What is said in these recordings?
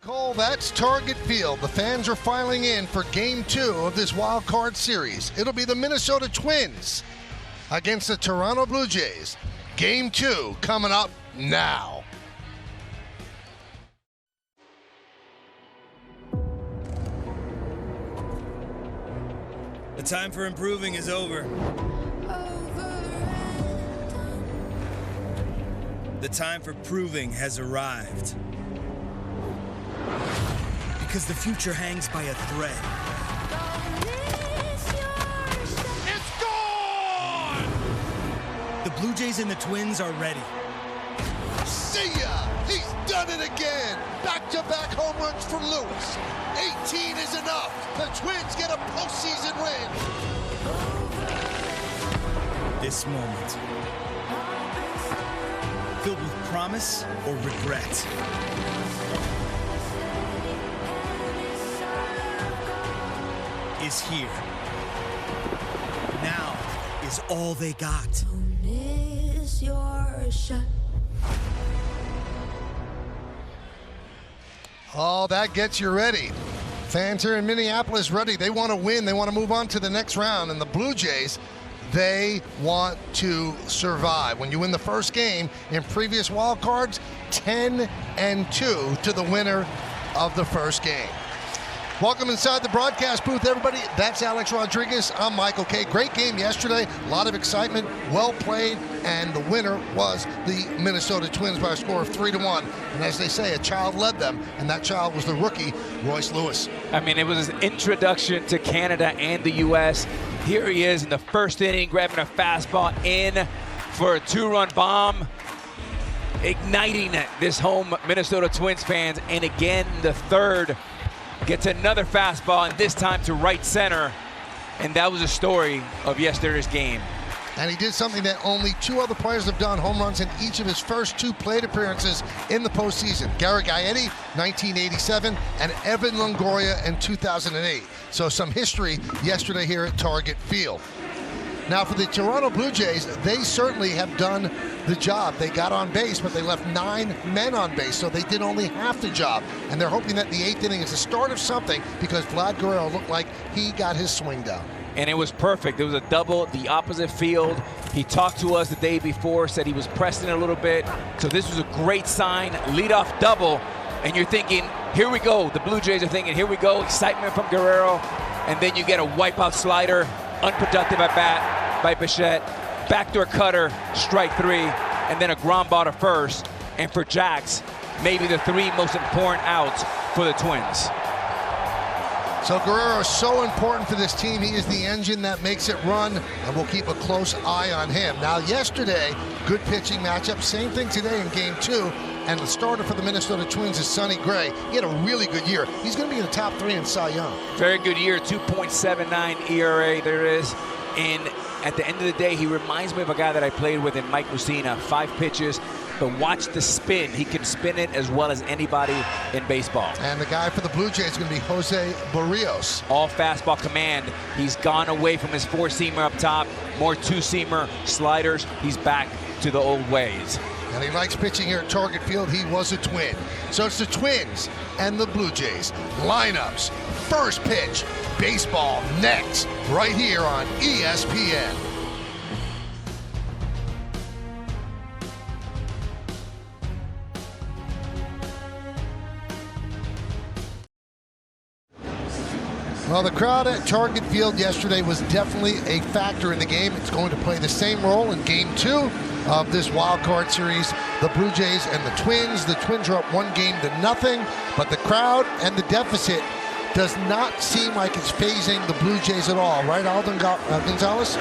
Cole, that's Target Field. The fans are filing in for Game 2 of this wild card series. It'll be the Minnesota Twins against the Toronto Blue Jays. Game 2 coming up now. The time for improving is over. The time for proving has arrived. Because the future hangs by a thread. It's gone! The Blue Jays and the Twins are ready. See ya! He's done it again! Back-to-back home runs for Lewis. 18 is enough. The Twins get a postseason win. This moment, filled with promise or regret, is here. Now is all they got. Don't miss your shot. Oh, that gets you ready. Fans here in Minneapolis ready. They want to win. They want to move on to the next round. And the Blue Jays, they want to survive. When you win the first game in previous wild cards, 10-2 to the winner of the first game. Welcome inside the broadcast booth, everybody. That's Alex Rodriguez. I'm Michael Kay. Great game yesterday. A lot of excitement. Well played. And the winner was the Minnesota Twins by a score of 3-1. And as they say, a child led them, and that child was the rookie, Royce Lewis. I mean, it was his introduction to Canada and the U.S. Here he is in the first inning, grabbing a fastball in for a two-run bomb, igniting this home Minnesota Twins fans. And again, the third gets another fastball, and this time to right center. And that was the story of yesterday's game. And he did something that only two other players have done, home runs in each of his first two plate appearances in the postseason. Gary Gaetti, 1987, and Evan Longoria in 2008. So some history yesterday here at Target Field. Now for the Toronto Blue Jays, they certainly have done the job. They got on base, but they left 9 men on base, so they did only half the job. And they're hoping that the 8th inning is the start of something, because Vlad Guerrero looked like he got his swing down. And it was perfect. There was a double, the opposite field. He talked to us the day before, said he was pressing a little bit. So this was a great sign, leadoff double. And you're thinking, here we go. The Blue Jays are thinking, here we go. Excitement from Guerrero. And then you get a wipeout slider, unproductive at bat by Bichette. Backdoor cutter, strike 3. And then a ground ball to first. And for Jax, maybe the 3 most important outs for the Twins. So Guerrero is so important for this team. He is the engine that makes it run, and we'll keep a close eye on him. Now, yesterday, good pitching matchup. Same thing today in Game 2. And the starter for the Minnesota Twins is Sonny Gray. He had a really good year. He's going to be in the top 3 in Cy Young. Very good year, 2.79 ERA there is. And at the end of the day, he reminds me of a guy that I played with in Mike Mussina. 5 pitches, but watch the spin. He can spin it as well as anybody in baseball. And the guy for the Blue Jays is going to be Jose Barrios. All fastball command. He's gone away from his 4-seamer up top, more 2-seamer sliders. He's back to the old ways. And he likes pitching here at Target Field. He was a Twin. So it's the Twins and the Blue Jays. Lineups, first pitch, baseball next, right here on ESPN. Well, the crowd at Target Field yesterday was definitely a factor in the game. It's going to play the same role in Game 2 of this wild card series. The Blue Jays and the Twins. The Twins are up 1-0, but the crowd and the deficit does not seem like it's phasing the Blue Jays at all. Right, Alden Gonzalez?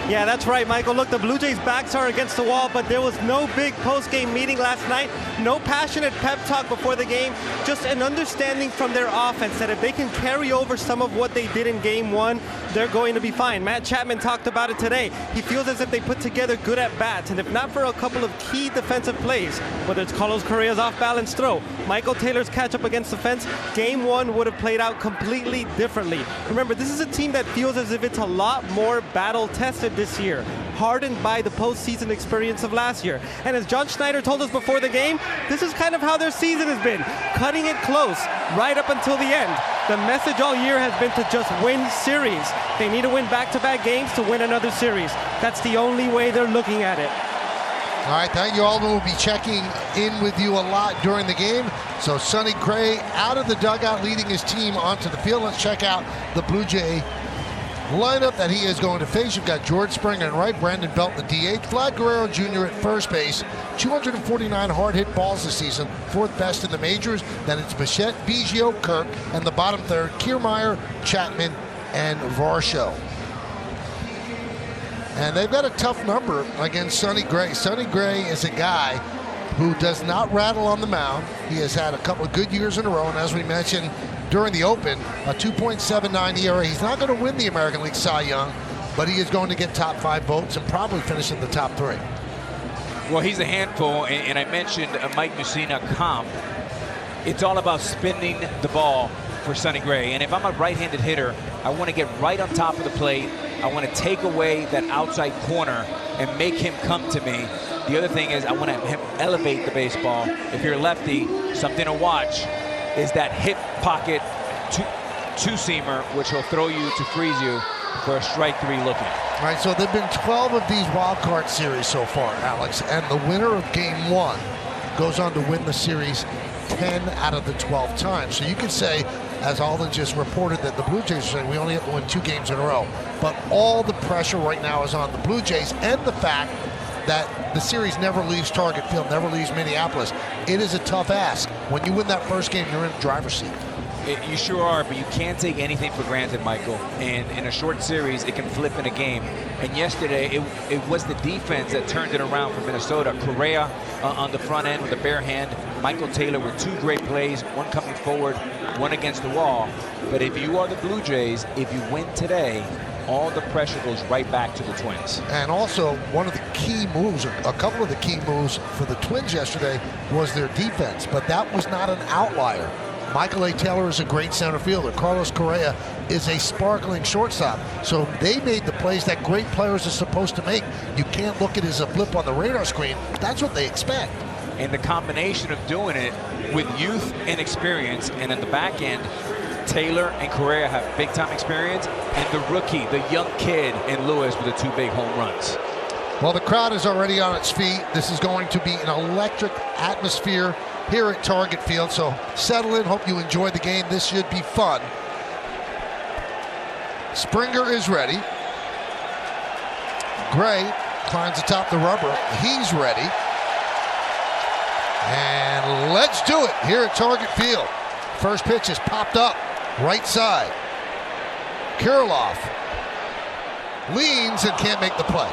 Yeah, that's right, Michael. Look, the Blue Jays' backs are against the wall, but there was no big post-game meeting last night. No passionate pep talk before the game. Just an understanding from their offense that if they can carry over some of what they did in Game 1, they're going to be fine. Matt Chapman talked about it today. He feels as if they put together good at-bats, and if not for a couple of key defensive plays, whether it's Carlos Correa's off-balance throw, Michael Taylor's catch-up against the fence, Game 1 would have played out completely differently. Remember, this is a team that feels as if it's a lot more battle-tested this year. hardened by the postseason experience of last year. And as John Schneider told us before the game, this is kind of how their season has been, cutting it close right up until the end. The message all year has been to just win series. They need to win back-to-back games to win another series. That's the only way they're looking at it. All right, thank you. Alden will be checking in with you a lot during the game. So Sonny Gray out of the dugout leading his team onto the field. Let's check out the Blue Jay lineup that he is going to face. You've got George Springer in right, Brandon Belt in the DH, Vlad Guerrero Jr. at first base, 249 hard hit balls this season, 4th best in the majors. Then it's Bichette, Biggio, Kirk, and the bottom third, Kiermaier, Chapman, and Varsho. And they've got a tough number against Sonny Gray. Sonny Gray is a guy who does not rattle on the mound. He has had a couple of good years in a row, and as we mentioned during the Open, a 2.79 ERA. He's not going to win the American League Cy Young, but he is going to get top 5 votes and probably finish in the top 3. Well, he's a handful, and I mentioned a Mike Mussina comp. It's all about spinning the ball for Sonny Gray, and if I'm a right-handed hitter, I want to get right on top of the plate. I want to take away that outside corner and make him come to me. The other thing is I want to have him elevate the baseball. If you're a lefty, something to watch is that hip pocket two-seamer, which will throw you to freeze you for a strike 3 looking. All right, so there have been 12 of these wild card series so far, Alex, and the winner of game 1 goes on to win the series 10 out of the 12 times. So you could say, as Alden just reported, that the Blue Jays are saying we only have to win 2 games in a row. But all the pressure right now is on the Blue Jays, and the fact that the series never leaves Target Field, never leaves Minneapolis. It is a tough ask. When you win that first game, you're in the driver's seat. You sure are, but you can't take anything for granted, Michael. And in a short series, it can flip in a game. And yesterday, it was the defense that turned it around for Minnesota. Correa on the front end with a bare hand. Michael Taylor with 2 great plays, one coming forward, one against the wall. But if you are the Blue Jays, if you win today, all the pressure goes right back to the Twins. And also, one of the key moves, or a couple of the key moves for the Twins yesterday was their defense, but that was not an outlier. Michael A. Taylor is a great center fielder. Carlos Correa is a sparkling shortstop. So they made the plays that great players are supposed to make. You can't look at it as a blip on the radar screen. That's what they expect. And the combination of doing it with youth and experience, and at the back end, Taylor and Correa have big-time experience, and the rookie, the young kid in Lewis with the 2 big home runs. Well, the crowd is already on its feet. This is going to be an electric atmosphere here at Target Field, so settle in. Hope you enjoy the game. This should be fun. Springer is ready. Gray climbs atop the rubber. He's ready. And let's do it here at Target Field. First pitch is popped up, right side. Kirilloff leans and can't make the play.